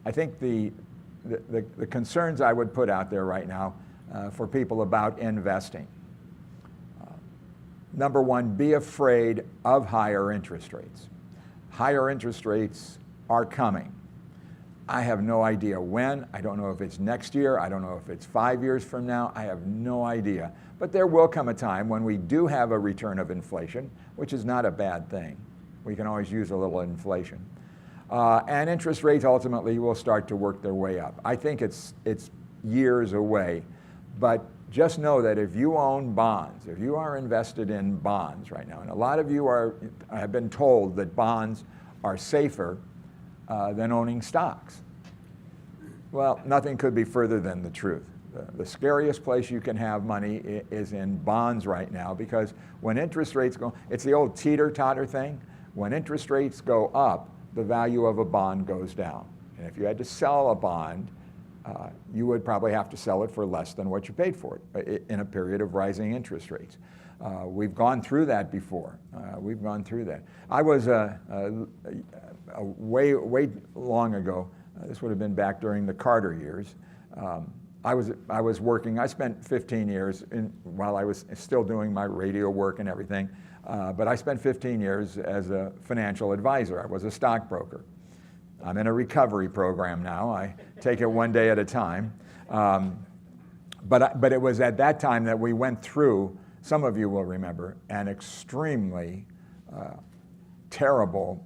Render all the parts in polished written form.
I think the concerns I would put out there right now for people about investing. Number one, be afraid of higher interest rates. Higher interest rates are coming. I have no idea when. I don't know if it's next year. I don't know if it's 5 years from now. I have no idea. But there will come a time when we do have a return of inflation, which is not a bad thing. We can always use a little inflation. And interest rates ultimately will start to work their way up. I think it's years away, but just know that if you own bonds, if you are invested in bonds right now, and a lot of you have been told that bonds are safer than owning stocks. Well, nothing could be further than the truth. The scariest place you can have money is in bonds right now, because when interest rates go, it's the old teeter-totter thing. When interest rates go up, the value of a bond goes down. And if you had to sell a bond, you would probably have to sell it for less than what you paid for it in a period of rising interest rates. We've gone through that before. We've gone through that. I was way long ago. This would have been back during the Carter years. I was working. I spent 15 years while I was still doing my radio work and everything. But I spent 15 years as a financial advisor. I was a stockbroker. I'm in a recovery program now. I take it one day at a time. But it was at that time that we went through, some of you will remember, an extremely terrible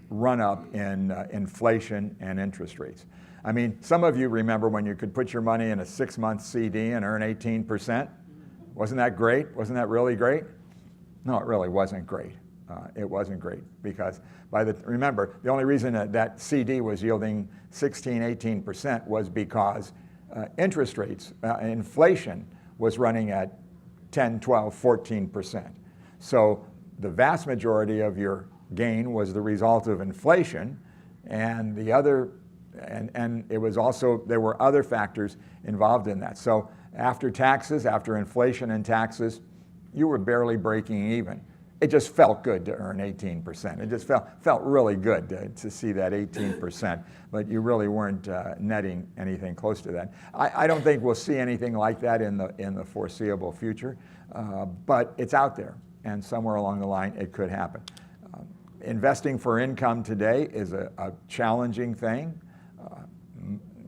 run-up in inflation and interest rates. I mean, some of you remember when you could put your money in a 6-month CD and earn 18%. Wasn't that great? Wasn't that really great? No, it really wasn't great. It wasn't great because remember, the only reason that CD was yielding 16, 18% was because interest rates, inflation was running at 10, 12, 14%. So the vast majority of your gain was the result of inflation, and it was also, there were other factors involved in that. So after taxes, after inflation and taxes, you were barely breaking even. It just felt good to earn 18%. It just felt really good to see that 18%, but you really weren't netting anything close to that. I don't think we'll see anything like that in the foreseeable future, but it's out there, and somewhere along the line it could happen. Investing for income today is a challenging thing.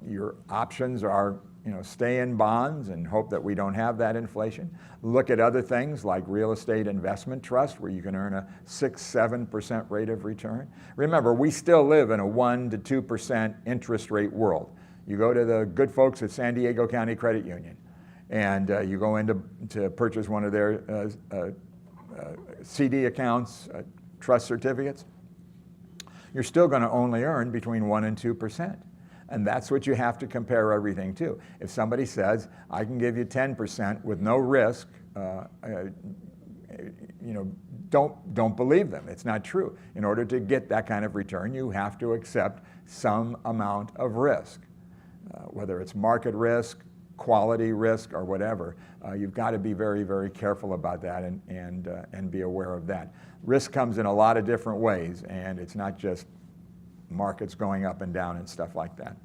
Your options are, stay in bonds and hope that we don't have that inflation. Look at other things like real estate investment trust, where you can earn a 6-7% rate of return. Remember, we still live in a 1% to 2% interest rate world. You go to the good folks at San Diego County Credit Union, and you go in to purchase one of their CD accounts, trust certificates. You're still going to only earn between 1% and 2%. And that's what you have to compare everything to. If somebody says, I can give you 10% with no risk, don't believe them. It's not true. In order to get that kind of return, you have to accept some amount of risk, whether it's market risk, quality risk, or whatever. You've got to be very, very careful about that and be aware of that. Risk comes in a lot of different ways, and it's not just markets going up and down and stuff like that.